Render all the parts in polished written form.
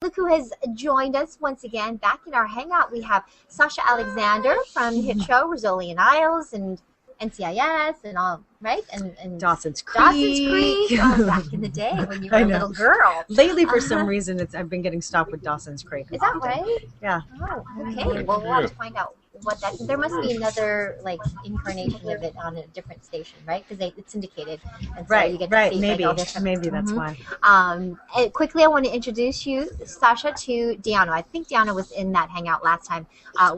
look who has joined us once again. Back in our hangout, we have Sasha Alexander from the hit show Rizzoli and Isles and NCIS and all, right? And Dawson's Creek. Oh, back in the day when you were a little girl. Lately, for some reason, I've been getting stopped with Dawson's Creek. Is that right? Yeah. Oh, okay. Well, we'll have to find out what that. There must be another like incarnation of it on a different station, right? Because it's syndicated, and so you get to see maybe, like, all maybe that's why. And quickly, I want to introduce you, Sasha, to Deanna. I think Deanna was in that hangout last time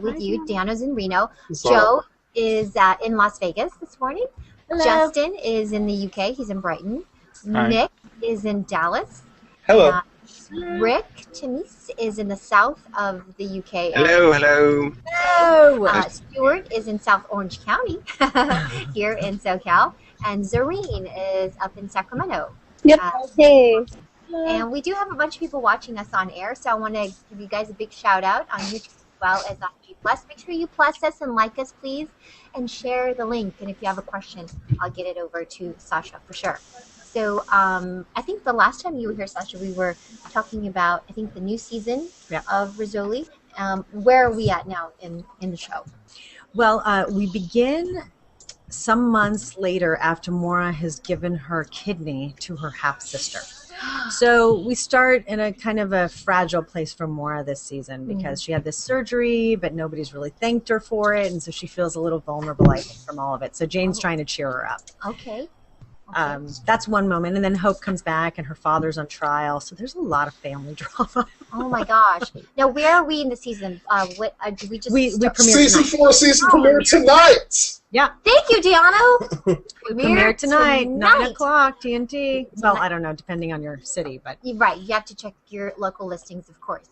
with you. Deanna's in Reno. Joe is in Las Vegas this morning. Hello. Justin is in the UK. He's in Brighton. Hi. Nick is in Dallas. Hello. Rick Tamis is in the south of the UK. Hello, hello. Hello. Stuart is in South Orange County here in SoCal. And Zareen is up in Sacramento. Yep. Hey. And we do have a bunch of people watching us on air, so I want to give you guys a big shout out on YouTube as well as on G+. Make sure you plus us and like us, please, and share the link. And if you have a question, I'll get it over to Sasha for sure. So I think the last time you were here, Sasha, we were talking about, I think, the new season of Rizzoli. Where are we at now in the show? Well, we begin some months later after Maura has given her kidney to her half-sister. So we start in a kind of a fragile place for Maura this season because she had this surgery, but nobody's really thanked her for it, and so she feels a little vulnerable, I think, from all of it. So Jane's trying to cheer her up. Okay. That's one moment, and then Hope comes back, and her father's on trial. So there's a lot of family drama. Oh my gosh! Now, where are we in the season? What did we just? We premiere season tonight. 4 season premiere tonight. Yeah. Thank you, Deanna. Premiere tonight, 9 o'clock, TNT. Well, I don't know, depending on your city, but right, you have to check your local listings, of course.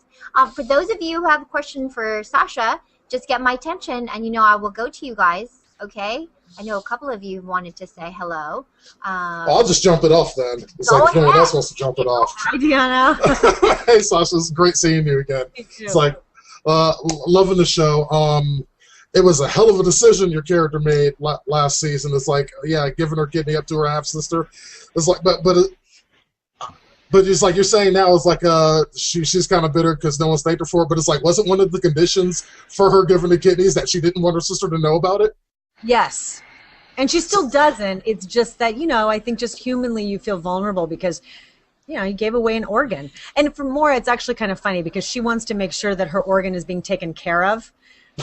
For those of you who have a question for Sasha, just get my attention, and I will go to you guys. Okay. I know a couple of you wanted to say hello. I'll just jump it off then. It's like if no one else wants to jump it off. Hi, Deanna. Hey, Sasha. It's great seeing you again. It's like loving the show. It was a hell of a decision your character made last season. It's like, giving her kidney up to her half-sister. It's like, but it's like you're saying now, it's like she's kind of bitter because no one's thanked her for it. But it's like, wasn't one of the conditions for her giving the kidneys that she didn't want her sister to know about it? Yes. And she still doesn't. It's just that, I think just humanly you feel vulnerable because, you gave away an organ. And for Maura, it's actually kind of funny because she wants to make sure that her organ is being taken care of.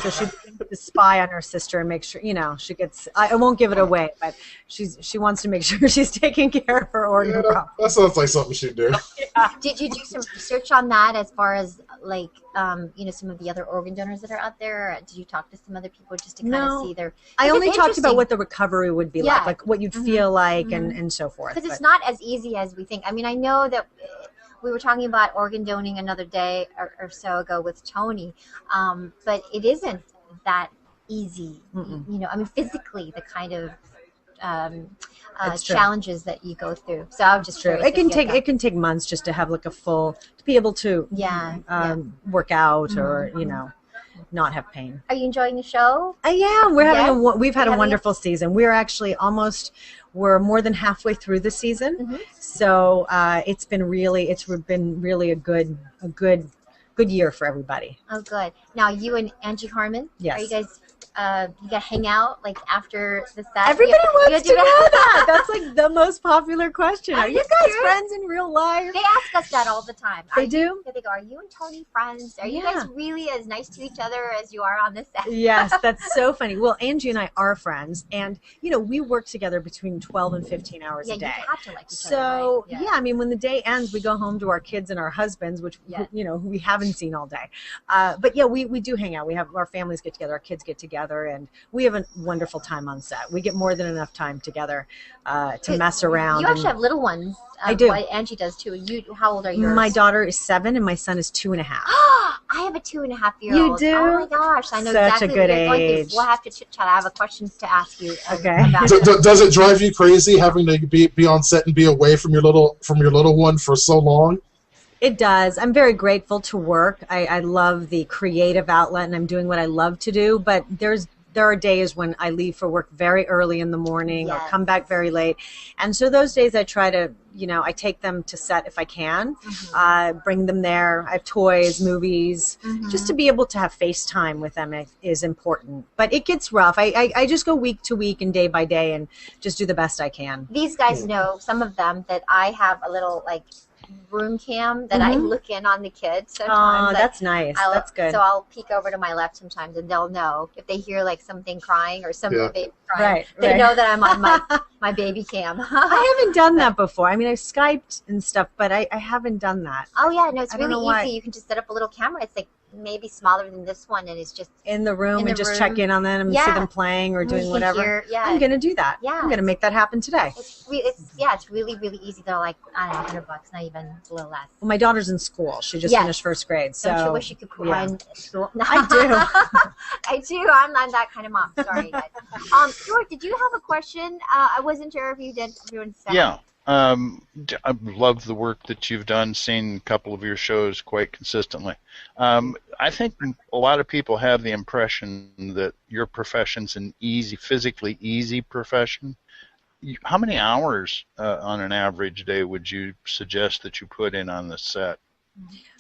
So she begins to spy on her sister and make sure, she gets, I won't give it away, but she wants to make sure she's taking care of her organ properly. That sounds like something she'd do. Did you do some research on that as far as, like, some of the other organ donors that are out there? Or did you talk to some other people just to kind of see their... I only talked about what the recovery would be like what you'd feel like and so forth. Because it's not as easy as we think. I mean, I know that... We were talking about organ donating another day or so ago with Tony, but it isn't that easy. I mean, physically, the kind of challenges that you go through. So I'm just curious. It can take months just to have like to be able to work out or not have pain. Are you enjoying the show? Yeah, we've had a wonderful season. We're actually we're more than halfway through the season, so it's been really a good year for everybody. Oh, good. Now you and Angie Harmon, yes. Are you guys? You got to hang out like after the set. Everybody wants to know that. That's like the most popular question. Are you guys friends in real life? They ask us that all the time. They do? They go, are you and Tony friends? Are you guys really as nice to each other as you are on this set? Yes, that's so funny. Well, Angie and I are friends, and we work together between 12 and 15 hours a day. You have to like each other. So I mean, when the day ends, we go home to our kids and our husbands, which who we haven't seen all day. But we do hang out. We have our families get together, our kids get together. And we have a wonderful time on set. We get more than enough time together to mess around. You actually have little ones. I do. Angie does too. How old are yours? My daughter is 7 and my son is 2.5. I have a 2.5-year-old. You do? Oh my gosh, I know Such exactly a good what you're going age. through. We'll have to chit chat. I have a question to ask you. Okay. Does it drive you crazy having to be on set and be away from your little one for so long? It does. I'm very grateful to work. I love the creative outlet and I'm doing what I love to do, but there's there are days when I leave for work very early in the morning or Yes. come back very late. And so those days I try to, I take them to set if I can, bring them there. I have toys, movies, just to be able to have FaceTime with them is important. But it gets rough. I just go week to week and day by day and just do the best I can. These guys know, some of them, that I have a little like room cam that I look in on the kids sometimes. Oh, that's nice. That's good. So I'll peek over to my left sometimes, and they'll know if they hear like something crying or some baby crying. They know that I'm on my baby cam. I haven't done that before. I mean, I've Skyped and stuff, but I haven't done that. Oh yeah, no, it's I don't really know why. easy. You can just set up a little camera. It's like maybe smaller than this one, and it's just In the room in and the just room. check in on them and see them playing or You doing can whatever. hear- I'm going to do that. Yeah. I'm going to make that happen today. it's really, really easy. They're like, I don't know, $100, not even a little less. Well, my daughter's in school. She just Yes. finished first grade. So Don't you wish you could run school? I do. I do. I'm that kind of mom. Sorry, guys. Stuart, did you have a question? I wasn't sure if you did. Everyone said. Yeah. I love the work that you've done, seen a couple of your shows quite consistently. I think a lot of people have the impression that your profession's an physically easy profession. How many hours on an average day would you suggest that you put in on the set?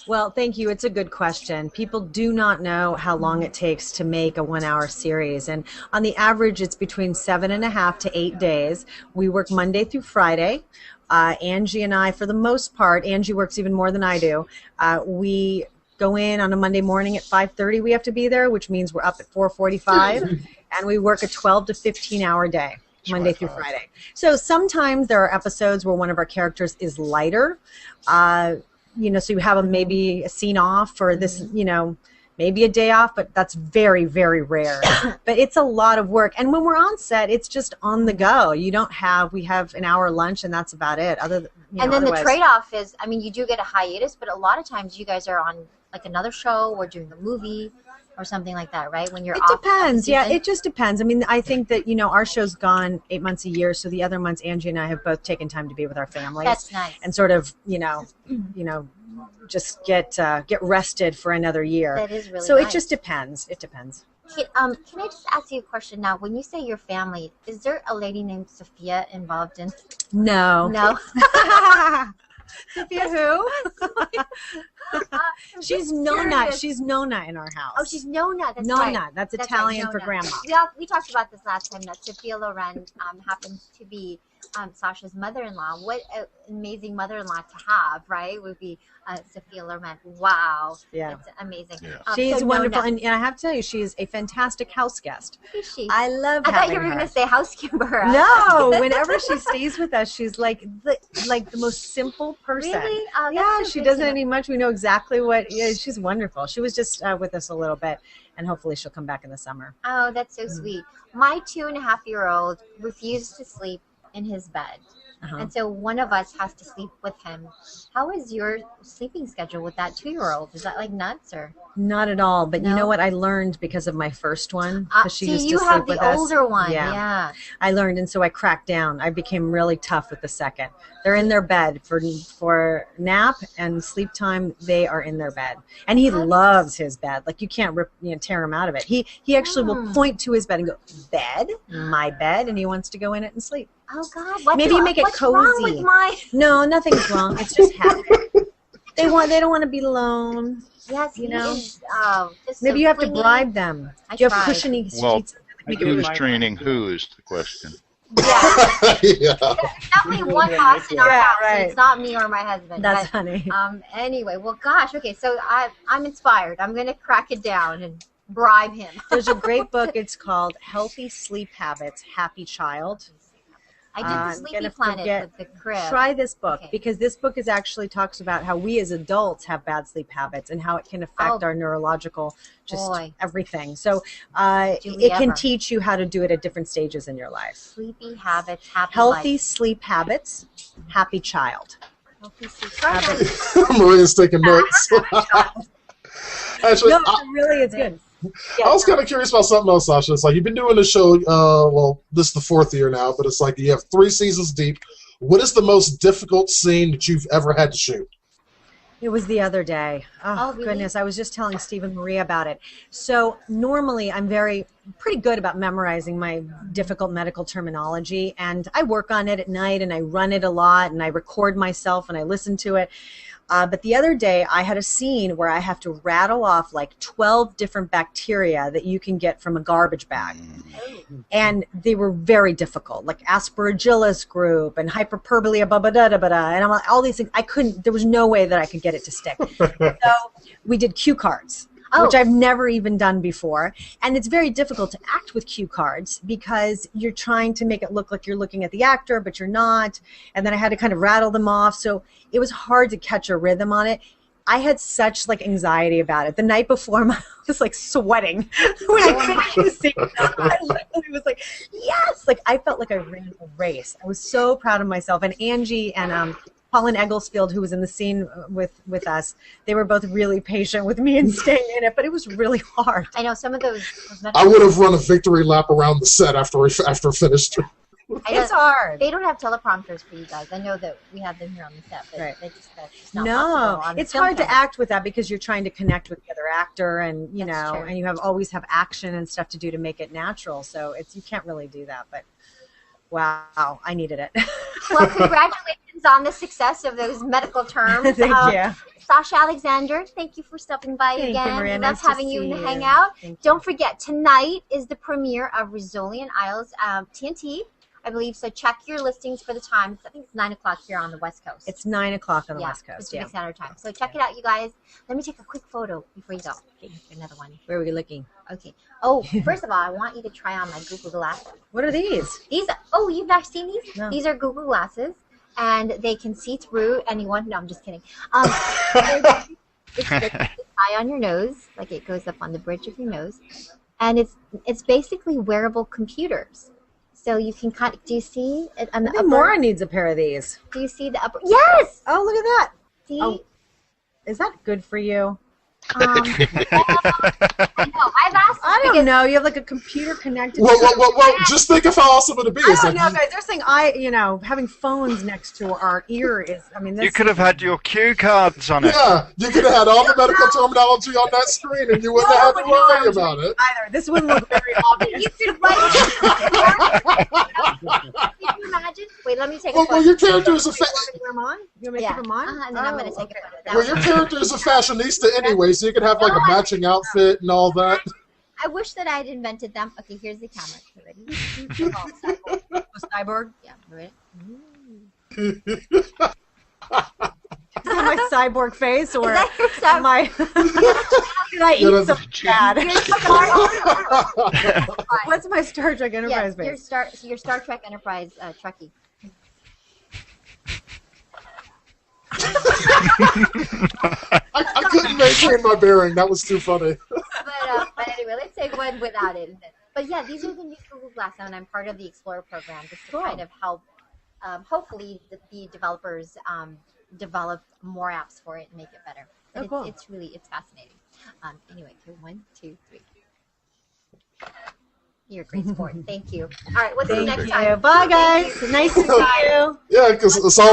Well, thank you. It's a good question. People do not know how long it takes to make a 1-hour series. And on the average, it's between 7.5 to 8 days. We work Monday through Friday. Angie and I, for the most part, Angie works even more than I do. We go in on a Monday morning at 5:30. We have to be there, which means we're up at 4:45. And we work a 12 to 15-hour day, Monday through Friday. So sometimes there are episodes where one of our characters is lighter. So you have maybe a scene off or this, maybe a day off, but that's very, very rare. But it's a lot of work. And when we're on set, it's just on the go. We have an hour lunch and that's about it. And then otherwise, the trade-off is, I mean, you do get a hiatus, but a lot of times you guys are on like another show or doing a movie or something like that, right? When you're off. It depends. Yeah, it just depends. I mean, I think that, our show's gone 8 months a year. So the other months, Angie and I have both taken time to be with our families. That's nice. And sort of, just get rested for another year. That is really so nice. It just depends. It depends. Can I just ask you a question now? When you say your family, is there a lady named Sophia involved in? No. No. Sophia who? She's Nona. curious. She's Nona in our house. Oh, she's Nona. That's Nona. right. That's That's Italian right, for Nona. grandma. We talked about this last time, that Sophia Loren happens to be Sasha's mother-in-law. What an amazing mother-in-law to have, right? Would be Sophia Loren. Wow. Yeah. That's amazing. Yeah. She's so wonderful. Nona, And I have to tell you, she's a fantastic house guest. is she? I love I thought having you were her. going to say housekeeper. No, whenever she stays with us, she's like the most simple person. Really? Oh, that's Yeah, so she good doesn't to know. any much. We know exactly what. Yeah, she's wonderful. She was just with us a little bit, and hopefully she'll come back in the summer. Oh, that's so sweet. My 2.5-year-old refused to sleep in his bed. Uh-huh. And so one of us has to sleep with him. How is your sleeping schedule with that 2-year-old? Is that like nuts or? Not at all. But you No? know what? I learned because of my first one. 'Cause she See, used you to have sleep the with us. older one. Yeah. Yeah. I learned, and so I cracked down. I became really tough with the second. They're in their bed for nap and sleep time. They are in their bed, and he loves his bed. Like you can't tear him out of it. He actually will point to his bed and go, "Bed, my bed," and he wants to go in it and sleep. Oh God. Maybe you make it what's wrong cozy. with my? No, nothing's wrong. It's just habit. They don't want to be alone. Yes, You he know? is, just Maybe so you have to clingy. bribe them. I Do you have tried. cushiony Well, sheets? Make it Who's really- training who is the question. Yeah. Yeah. There's definitely one boss in our Yeah, house. right. It's not me or my husband. That's but, funny. Anyway, well, gosh. Okay, so I'm inspired. I'm gonna crack it down and bribe him. There's a great book. It's called Healthy Sleep Habits, Happy Child. I did the I'm Sleepy gonna Planet forget- with the crib. Try this book Okay. because this book actually talks about how we as adults have bad sleep habits and how it can affect Oh. our neurological, just Boy. everything. So Do we it can ever. teach you how to do it at different stages in your life. Sleepy habits, happy Healthy life. sleep habits, happy child. Healthy sleep Habits. Maria's taking notes. Actually, No, it really is good. I was kind of curious about something else, Sasha. It's like you've been doing the show, well, this is the 4th year now, but it's like you have 3 seasons deep. What is the most difficult scene that you've ever had to shoot? It was the other day. Oh, really? goodness. I was just telling Steve and Maria about it. So normally I'm pretty good about memorizing my difficult medical terminology, and I work on it at night and I run it a lot and I record myself and I listen to it. But the other day I had a scene where I have to rattle off like 12 different bacteria that you can get from a garbage bag. And they were very difficult, like Aspergillus group and Hyperperbolia and I'm like, all these things. There was no way that I could get it to stick. So we did cue cards. Which I've never even done before. And it's very difficult to act with cue cards because you're trying to make it look like you're looking at the actor, but you're not. And then I had to kind of rattle them off. So it was hard to catch a rhythm on it. I had such like anxiety about it. The night before, I was like sweating when I finished the scene. I literally was like, yes! Like I felt like I ran a race. I was so proud of myself. And Angie and Colin Egglesfield, who was in the scene with us, they were both really patient with me and staying in it, but it was really hard. I know some of those I would have run a victory lap around the set after finished. It's hard. They don't have teleprompters for you guys. I know that we have them here on the set, but that's just not possible. It's hard to act with that because you're trying to connect with the other actor, and you know, and you always have action and stuff to do to make it natural. So you can't really do that, but. Wow, I needed it. Well, congratulations on the success of those medical terms. Thank you. Sasha Alexander, thank you for stopping by again. You, Maria. Love nice having you and hang out. Don't forget, tonight is the premiere of Rizzoli and Isles TNT, I believe. So check your listings for the times. I think it's 9 o'clock here on the West Coast. It's 9 o'clock on the West Coast. Pacific Standard Time. So check it out, you guys. Let me take a quick photo before you go. Okay, another one. Where are we looking? Okay. Oh, first of all, I want you to try on my Google glasses. What are these? You've not seen these? No. These are Google glasses, and they can see through anyone. No, I'm just kidding. It's high on your nose, like it goes up on the bridge of your nose, and it's basically wearable computers. So you can do you see it on the upper? Maura needs a pair of these. Do you see the upper? Yes. Oh, look at that. See? Oh, is that good for you? I know. I've asked. I don't know. You have like a computer connected. Well, just think of how awesome it'd be. I don't know, guys. They're saying having phones next to our ear is. I mean, you could have had your cue cards on it. Yeah, you could have had all the medical terminology on that screen, and you wouldn't have had to worry about it. Either this wouldn't look very obvious. You could write. Can you imagine? Wait, let me take a photo. Well, your character is a You want me to keep them on? And then I'm going to take a photo. Well, your character is a fashionista anyway, so you could have like a matching outfit and all that. I wish that I had invented them. Okay, here's the camera. You ready? Cyborg? Yeah, ready? Is that my cyborg face, or that your cyborg? my? Did I eat so bad? What's my Star Trek Enterprise face? Your Star Trek Enterprise Trekkie. I couldn't maintain my bearing. That was too funny. But anyway, let's take one without it. But yeah, these are the new Google Glass, and I'm part of the Explorer program just to kind of help, hopefully, the developers develop more apps for it and make it better. And cool. It's fascinating. Anyway, okay, 1, 2, 3. You're a great sport. Thank you. All right, what's the next time? Bye, guys. Nice to see you. Yeah, because it's always